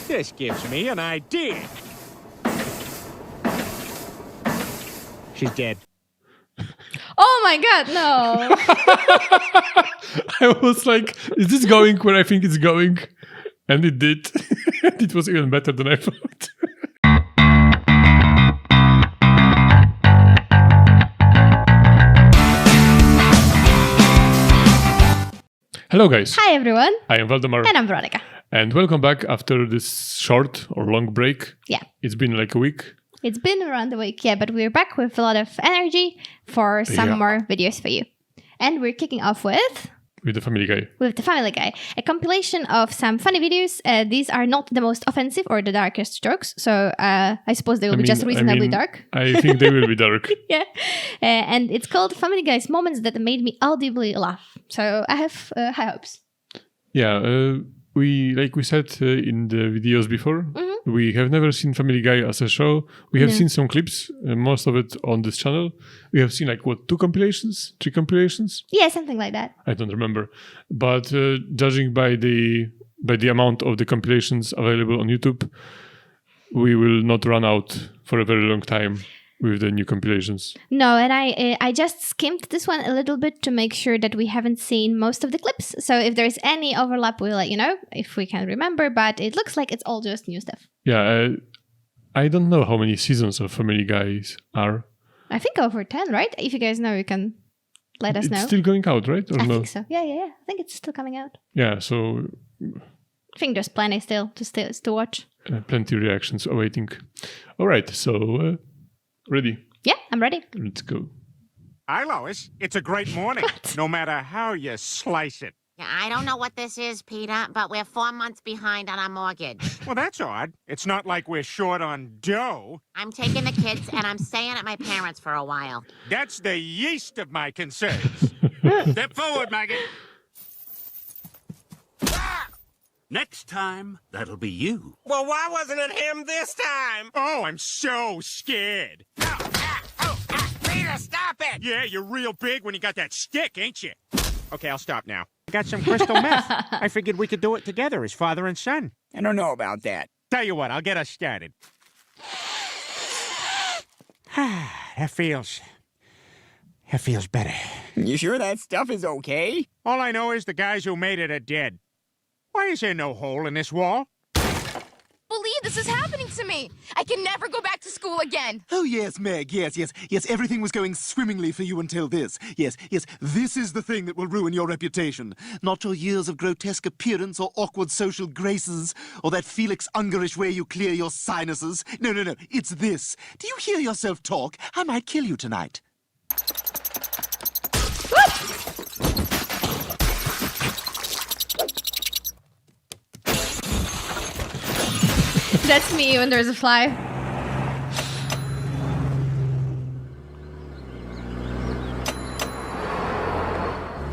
This gives me an idea. She's dead. Oh my god, no. I was like, is this going where I think it's going? And it did. It was even better than I thought. Hello guys. Hi everyone. I am Valdemar. And I'm Veronica. And welcome back after this short or long break. Yeah. It's been like a week. It's been around a week, yeah, but we're back with a lot of energy for some more videos for you. And we're kicking off with the Family Guy. With the Family Guy. A compilation of some funny videos. These are not the most offensive or the darkest jokes, so I suppose they will be just reasonably dark. I think they will be dark. Yeah. And it's called Family Guy's Moments That Made Me Audibly Laugh. So I have high hopes. Yeah, we said in the videos before, we have never seen Family Guy as a show. We have seen some clips, most of it on this channel. We have seen 3 compilations? Yeah, something like that. I don't remember. But judging by the amount of the compilations available on YouTube, we will not run out for a very long time with the new compilations. No, and I just skimmed this one a little bit to make sure that we haven't seen most of the clips. So if there's any overlap, we'll let you know if we can remember. But it looks like it's all just new stuff. Yeah, I don't know how many seasons of Family Guys are. I think over 10, right? If you guys know, you can let us know. It's still going out, right? Or I no? think so. Yeah. I think it's still coming out. Yeah, so I think there's plenty still to watch. Plenty of reactions awaiting. All right, so ready? Yeah, I'm ready. Let's go. Hi, Lois. It's a great morning, no matter how you slice it. Yeah, I don't know what this is, Peter, but we're 4 months behind on our mortgage. Well, that's odd. It's not like we're short on dough. I'm taking the kids, and I'm staying at my parents' for a while. That's the yeast of my concerns. Step forward, Maggie. Next time, that'll be you. Well, why wasn't it him this time? Oh, I'm so scared. Peter, stop it! Yeah, you're real big when you got that stick, ain't you? Okay, I'll stop now. I got some crystal meth. I figured we could do it together as father and son. I don't know about that. Tell you what, I'll get us started. That feels better. You sure that stuff is okay? All I know is the guys who made it are dead. Why is there no hole in this wall? Believe this is happening to me. I can never go back to school again. Oh, yes, Meg, yes, everything was going swimmingly for you until this. Yes, this is the thing that will ruin your reputation. Not your years of grotesque appearance or awkward social graces, or that Felix Ungarish way you clear your sinuses. No, it's this. Do you hear yourself talk? I might kill you tonight. That's me when there's a fly.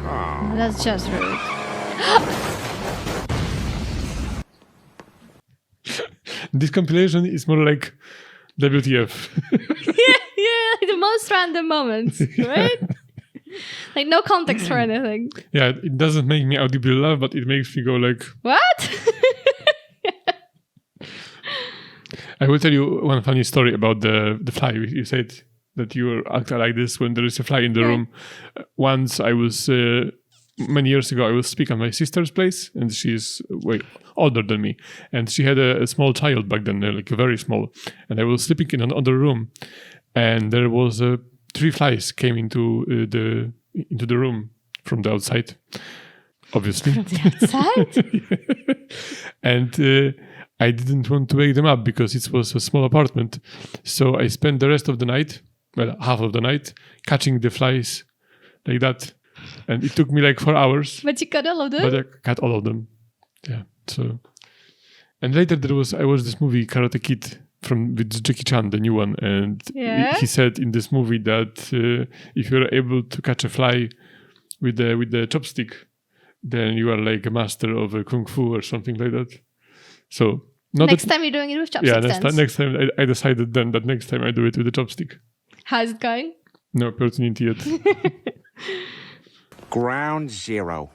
Oh, that's just rude. This compilation is more like WTF. yeah, like the most random moments, right? Like no context for anything. Yeah, it doesn't make me audibly laugh, but it makes me go like, what? I will tell you one funny story about the fly. You said that you were acting like this when there is a fly in the room. Once I was, many years ago, I was speaking at my sister's place, and she's way older than me. And she had a small child back then, like very small. And I was sleeping in another room, and there was 3 flies came into the room from the outside, obviously. From the outside? And I didn't want to wake them up because it was a small apartment. So I spent the rest of the night, well, half of the night, catching the flies like that. And it took me like 4 hours. But you caught all of them? But I caught all of them. Yeah. So, and later I watched this movie Karate Kid with Jackie Chan, the new one. And he said in this movie that if you're able to catch a fly with the chopstick, then you are like a master of Kung Fu or something like that. So next time you're doing it with chopsticks. Yeah, next time I decided then that next time I do it with the chopstick. How's it going? No opportunity yet. Ground zero.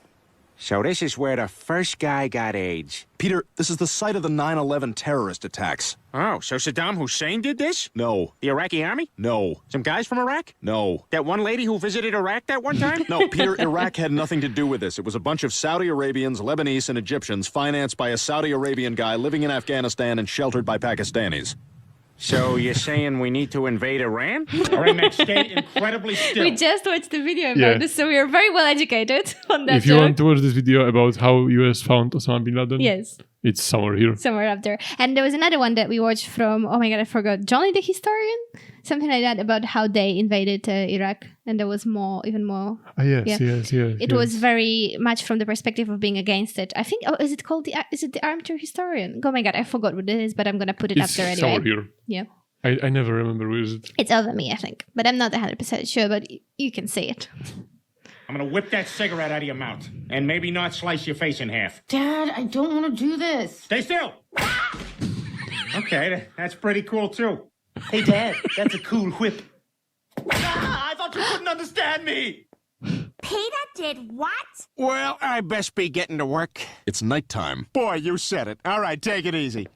So this is where the first guy got AIDS. Peter, this is the site of the 9/11 terrorist attacks. Oh, so Saddam Hussein did this? No. The Iraqi army? No. Some guys from Iraq? No. That one lady who visited Iraq that one time? No, Peter, Iraq had nothing to do with this. It was a bunch of Saudi Arabians, Lebanese, and Egyptians financed by a Saudi Arabian guy living in Afghanistan and sheltered by Pakistanis. So you're saying we need to invade Iran? Or in that state incredibly still? We just watched the video about Yeah. this, so we are very well educated on that If you joke. want to watch this video about how US found Osama bin Laden, Yes. it's somewhere here. Somewhere up there. And there was another one that we watched from, oh my god, I forgot, Johnny the Historian? Something like that, about how they invaded Iraq. And there was even more. Ah, yes, Yeah. yes. It was very much from the perspective of being against it. I think, is it called is it the Armchair Historian? Oh my god, I forgot what it is, but I'm going to put it up It's there somewhere anyway. here. Yeah. I never remember where is it. It's over me, I think. But I'm not 100% sure, but you can see it. I'm gonna whip that cigarette out of your mouth. And maybe not slice your face in half. Dad, I don't want to do this. Stay still! Okay, that's pretty cool too. Hey, Dad, that's a cool whip. I thought you couldn't understand me. Peter did what? Well, I best be getting to work. It's nighttime. Boy, you said it. All right, take it easy.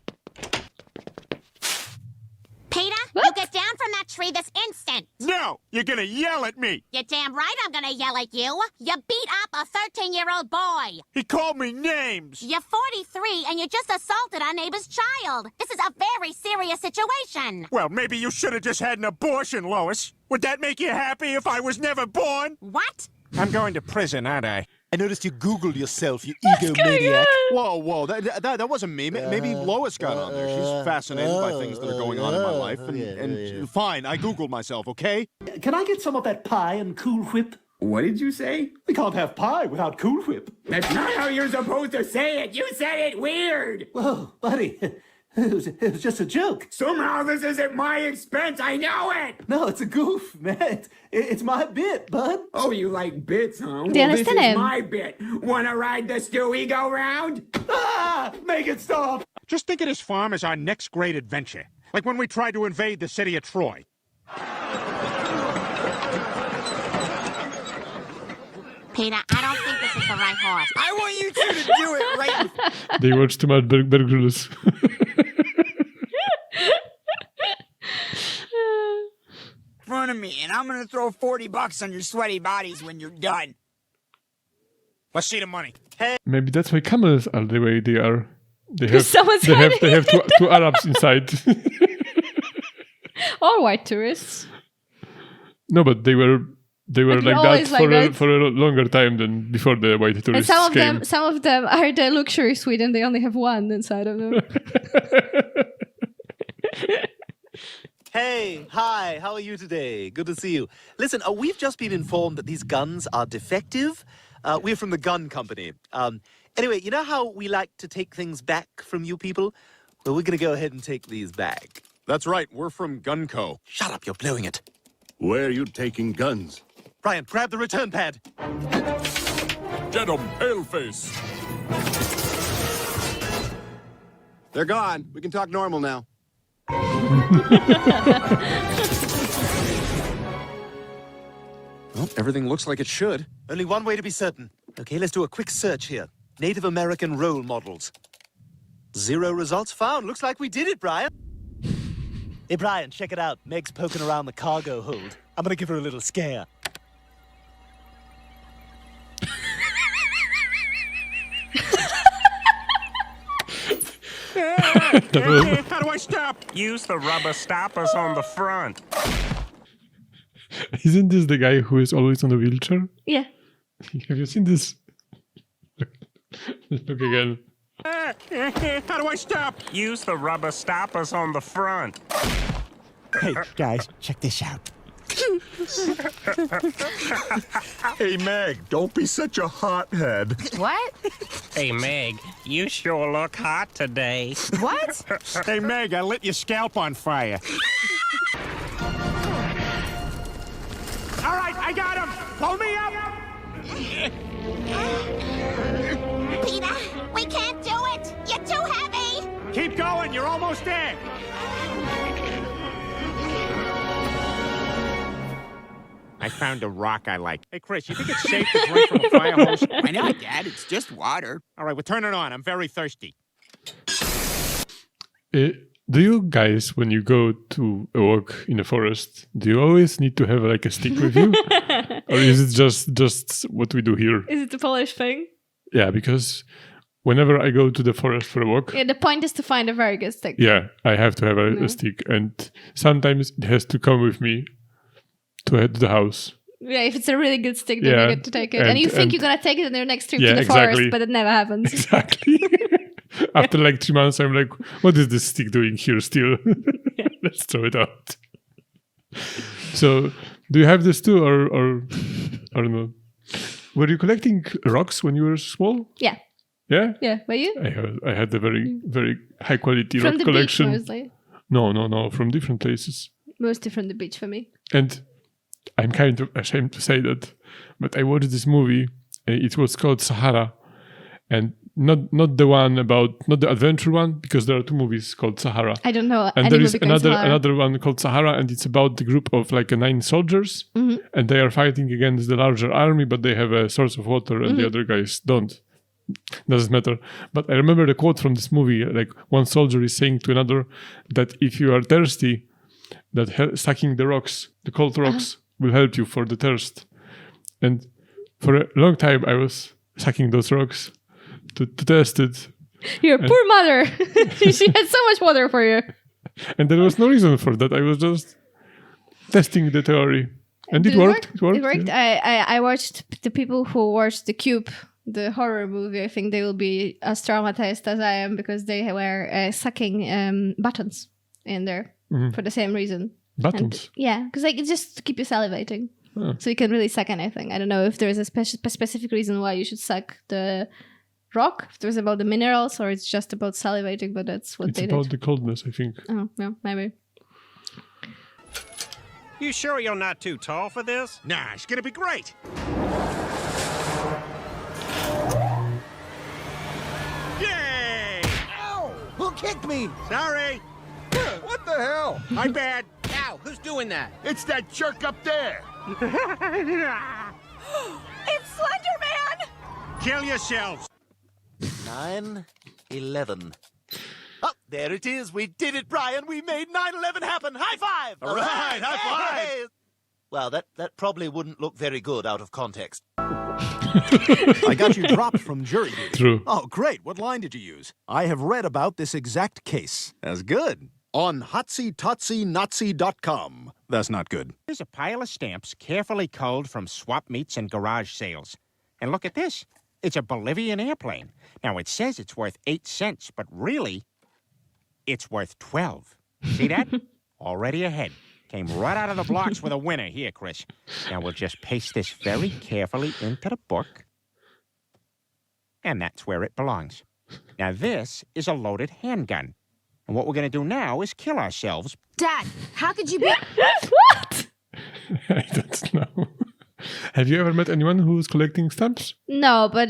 Peter, What? you get down from that tree this instant. No, you're gonna yell at me. You're damn right I'm gonna yell at you. You beat up a 13-year-old boy. He called me names. You're 43 and you just assaulted our neighbor's child. This is a very serious situation. Well, maybe you should have just had an abortion, Lois. Would that make you happy if I was never born? What? I'm going to prison, aren't I? I noticed you Googled yourself, you going egomaniac. Whoa, whoa, that wasn't me. Maybe Lois got on there. She's fascinated by things that are going on in my life. And fine, I Googled myself, okay? Can I get some of that pie and Cool Whip? What did you say? We can't have pie without Cool Whip. That's not how you're supposed to say it. You said it weird. Whoa, buddy, it was just a joke. Somehow this is at my expense. I know it. No, it's a goof, man. It's my bit, bud. Oh, you like bits, huh? Do you Well, this understand is him? my bit. Wanna ride the Stewie go round? Ah, make it stop. Just think of this farm as our next great adventure. Like when we tried to invade the city of Troy. Peter, I don't think this is the right horse. I want you two to do it right. They watched too much Bear Grylls. In front of me, and I'm gonna throw $40 on your sweaty bodies when you're done. Let's see the money. Maybe that's why camels are the way they are. They have Someone's they have hiding two Arabs inside. Or white tourists. No, but they were But like you're that always like that. for a longer time than before the white And tourists came. some of them are the luxury suite and they only have one inside of them. Hey, hi, how are you today? Good to see you. Listen, we've just been informed that these guns are defective. We're from the gun company. Anyway, you know how we like to take things back from you people? Well, we're going to go ahead and take these back. That's right, we're from Gunco. Shut up, you're blowing it. Where are you taking guns? Brian, grab the return pad. Get 'em, paleface. They're gone. We can talk normal now. Well, everything looks like it should. Only one way to be certain. Okay, let's do a quick search here. Native American role models. 0 results found. Looks like we did it, Brian. Hey, Brian, check it out. Meg's poking around the cargo hold. I'm gonna give her a little scare. How do I stop? Use the rubber stoppers on the front. Isn't this the guy who is always on a wheelchair? Yeah. Have you seen this? Let's look again. How do I stop? Use the rubber stoppers on the front. Hey, guys, check this out. Hey, Meg, don't be such a hothead. What? Hey, Meg, you sure look hot today. What? Hey, Meg, I lit your scalp on fire. All right, I got him. Pull me up. Peter, we can't do it. You're too heavy. Keep going. You're almost there. I found a rock I like. Hey, Chris, you think it's safe to drink from a fire hose? Why not, Dad? It's just water. All right, well, turn it on. I'm very thirsty. Do you guys, when you go to a walk in the forest, do you always need to have like a stick with you? Or is it just what we do here? Is it the Polish thing? Yeah, because whenever I go to the forest for a walk, Yeah, the point is to find a very good stick. yeah, I have to have a stick. And sometimes it has to come with me to head to the house. Yeah, if it's a really good stick, then Yeah, you get to take it. And you think and- you're going to take it on your next trip Yeah, to the exactly. forest, but it never happens. Exactly. After like 3 months, I'm like, what is this stick doing here still? Let's throw it out. So, do you have this too, or I don't know? Were you collecting rocks when you were small? Yeah. Yeah? Yeah, were you? I had a very, very high quality From rock the collection. beach, mostly. No, from different places. Mostly from the beach for me. And I'm kind of ashamed to say that, but I watched this movie. It was called Sahara, and not the adventure one, because there are 2 movies called Sahara. I don't know. And any there is movie called Sahara. another one called Sahara, and it's about the group of like 9 soldiers, and they are fighting against the larger army, but they have a source of water, and the other guys don't. Doesn't matter. But I remember the quote from this movie, like one soldier is saying to another that if you are thirsty, that sucking the rocks, the cold rocks, will help you for the thirst. And for a long time, I was sucking those rocks to test it. Your poor mother. She had so much water for you. And there was no reason for that. I was just testing the theory. And Did it worked. It worked. It worked. Yeah. I watched the people who watched The Cube, the horror movie. I think they will be as traumatized as I am because they were sucking buttons in there for the same reason. Buttons? Yeah, because like it's just to keep you salivating. Oh. So you can really suck anything. I don't know if there's a specific reason why you should suck the rock, if there's about the minerals or it's just about salivating, but that's what they It's about did. the coldness, I think. Oh, yeah, maybe. You sure you're not too tall for this? Nah, it's gonna be great. Yay! Ow! Who kicked me? Sorry. What the hell? My bad. Ow! Who's doing that? It's that jerk up there. It's Slenderman! Kill yourselves. 9/11. Oh, there it is. We did it, Brian. We made 9/11 happen. High five! All right, high five. Hey! Well, that probably wouldn't look very good out of context. I got you dropped from jury duty. True. Oh, great. What line did you use? I have read about this exact case. That's good. On HotsyTotsyNazi.com. That's not good. Here's a pile of stamps carefully culled from swap meets and garage sales. And look at this. It's a Bolivian airplane. Now, it says it's worth 8 cents, but really, it's worth 12. See that? Already ahead. Came right out of the blocks with a winner. Here, Chris. Now, we'll just paste this very carefully into the book. And that's where it belongs. Now, this is a loaded handgun. And what we're going to do now is kill ourselves. Dad, how could you be... What? I don't know. Have you ever met anyone who's collecting stamps? No, but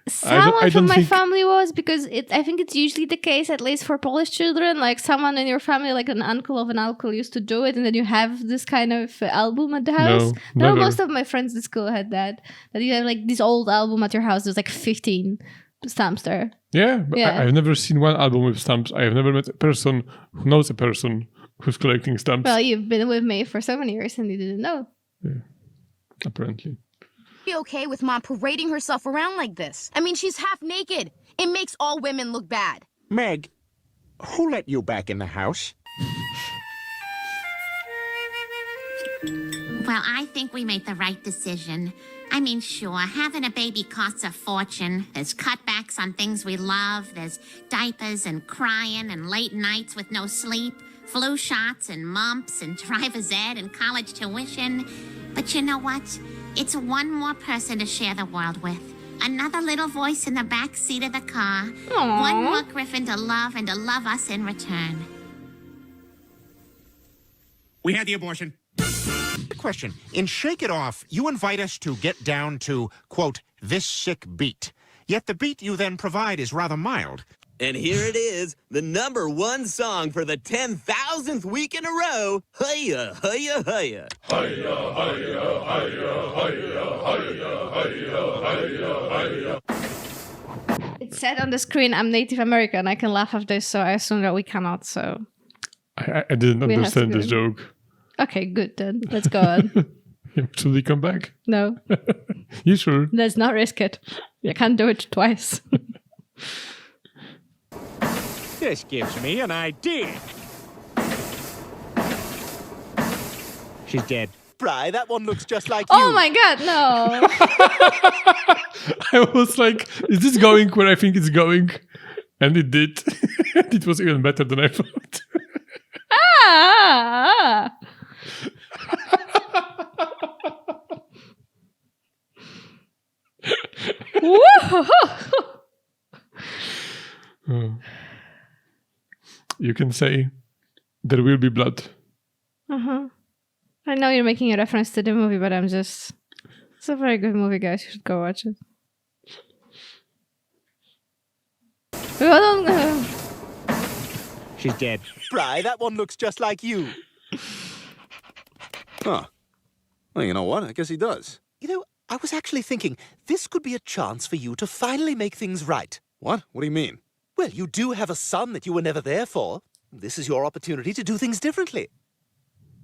someone I from don't my think- family was, because I think it's usually the case, at least for Polish children, like someone in your family, like an uncle of an uncle used to do it, and then you have this kind of album at the house. No, never. Most of my friends in school had that you have like this old album at your house. There's like 15 stamps there. Yeah, but Yeah. I've never seen one album with stamps. I have never met a person who knows a person who's collecting stamps. Well, you've been with me for so many years and you didn't know. Apparently. be okay with Mom parading herself around like this? I mean, she's half naked. It makes all women look bad. Meg, who let you back in the house? Well, I think we made the right decision. I mean, sure, having a baby costs a fortune. There's cutbacks on things we love. There's diapers and crying and late nights with no sleep, flu shots and mumps and driver's ed and college tuition. But you know what? It's one more person to share the world with. Another little voice in the back seat of the car. Aww. One more Griffin to love and to love us in return. We had the abortion. Question. In Shake It Off, you invite us to get down to, quote, this sick beat. Yet the beat you then provide is rather mild. And here it is, the #1 song for the 10,000th week in a row. Hiya, hiya, hiya. Hiya, hiya, hiya, hiya, hiya, hiya, hiya, hiya. It said on the screen, I'm Native American. I can laugh at this, so I assume that we cannot. So I didn't understand this joke. Okay, good then. Let's go on. Should we come back? No. You sure? Let's not risk it. You can't do it twice. This gives me an idea. She's dead. Bri, that one looks just like Oh you. my god, no. I was like, is this going where I think it's going? And it did. And it was even better than I thought. Ah! Oh. You can say, there will be blood. Uh-huh. I know you're making a reference to the movie, but I'm just... It's a very good movie, guys. You should go watch it. She's dead. Bri, that one looks just like you. Huh. Well, you know what? I guess he does. You know, I was actually thinking this could be a chance for you to finally make things right. What? What do you mean? Well, you do have a son that you were never there for. This is your opportunity to do things differently.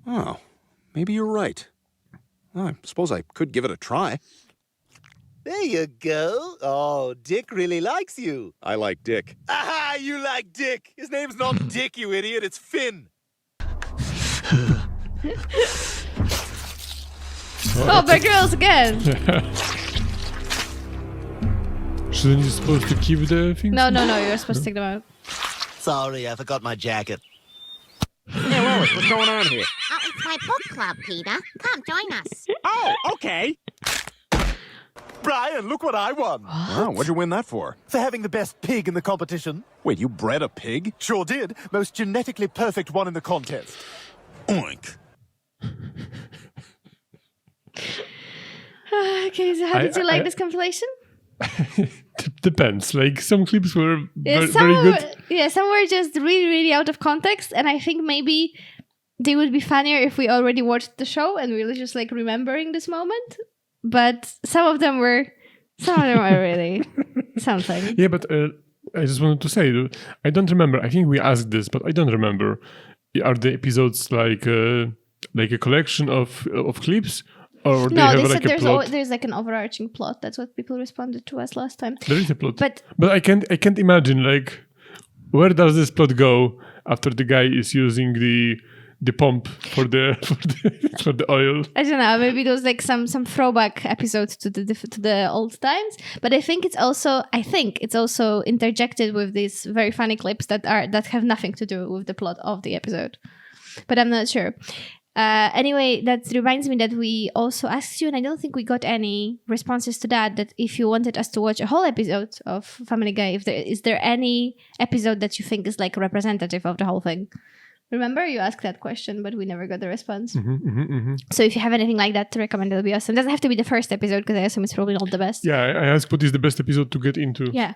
Oh, maybe you're right. Well, I suppose I could give it a try. There you go. Oh, Dick really likes you. I like Dick. Aha, you like Dick. His name's not Dick, you idiot. It's Finn. Oh, Bear Grylls again. Shouldn't you supposed to keep the things? No, you're supposed to take them out. Sorry, I forgot my jacket. Hey, Lois, what's going on here? Oh, it's my book club, Peter. Come, join us. Oh, okay. Brian, look what I won. Wow, what'd you win that for? For having the best pig in the competition. Wait, you bred a pig? Sure did. Most genetically perfect one in the contest. Oink. Okay, so how did you like this compilation? Depends. Like, some clips were very some good. Some were just really, really out of context, and I think maybe they would be funnier if we already watched the show and we were just like remembering this moment. But some of them were really something. Yeah, but I just wanted to say, I don't remember. I think we asked this, but I don't remember. Are the episodes like a collection of clips? Or they have they like said a plot? there's like an overarching plot. That's what people responded to us last time. There is a plot. But I can't imagine, like, where does this plot go after the guy is using the pump for the for the oil? I don't know. Maybe there was like some throwback episodes to the old times. But I think it's also interjected with these very funny clips that have nothing to do with the plot of the episode. But I'm not sure. Anyway, that reminds me that we also asked you, and I don't think we got any responses to that if you wanted us to watch a whole episode of Family Guy, is there any episode that you think is like representative of the whole thing? Remember, you asked that question, but we never got the response. So if you have anything like that to recommend, that'll be awesome. It doesn't have to be the first episode, because I assume it's probably not the best. Yeah, I asked what is the best episode to get into. Yeah.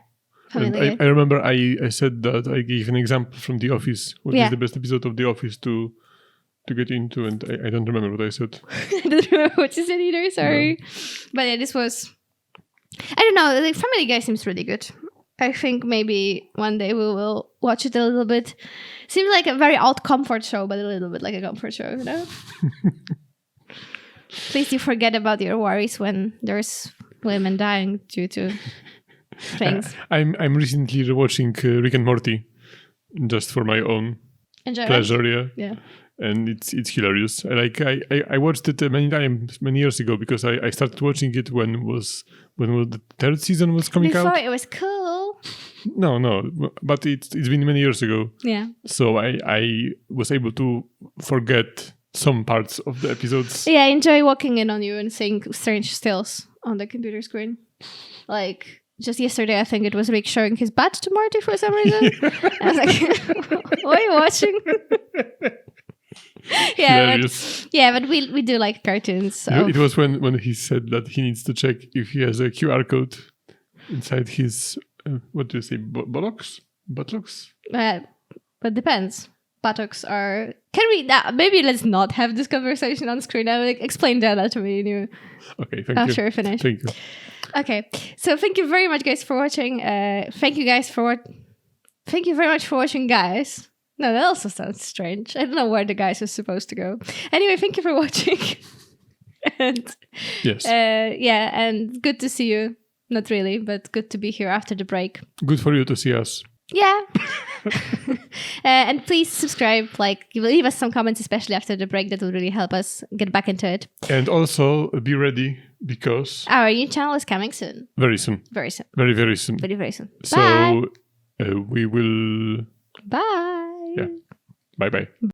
And I remember I said that I gave an example from The Office. What is the best episode of The Office to get into, and I don't remember what I said. I don't remember what you said either, sorry. No. But yeah, this was... I don't know, the Family Guy seems really good. I think maybe one day we will watch it a little bit. Seems like a very odd comfort show, but a little bit like a comfort show, you know? Please you forget about your worries when there's women dying due to things. I'm recently rewatching Rick and Morty, just for my own pleasure, yeah. And it's hilarious. I watched it many times, many years ago, because I started watching it when the third season was coming out. Before it was cool. No, but it's been many years ago. Yeah. So I was able to forget some parts of the episodes. Yeah, I enjoy walking in on you and seeing strange stills on the computer screen. Like, just yesterday, I think it was Rick showing his butt to Marty for some reason. I was like, what are you watching? but we do like cartoons. So. It was when he said that he needs to check if he has a QR code inside his what do you say, bollocks? Buttocks? But depends. Buttocks are... Can we... maybe let's not have this conversation on screen. I will explain the anatomy Okay, thank you. after we finish. Thank you. Okay, so thank you very much, guys, for watching. Thank you very much for watching, guys. No, that also sounds strange. I don't know where the guys are supposed to go. Anyway, thank you for watching. And yes. And good to see you. Not really, but good to be here after the break. Good for you to see us. Yeah. And please subscribe, leave us some comments, especially after the break. That will really help us get back into it. And also be ready because our new channel is coming soon. Very soon. Very soon. Very, very soon. Very, very soon. So we will... Bye. Yeah. Bye-bye.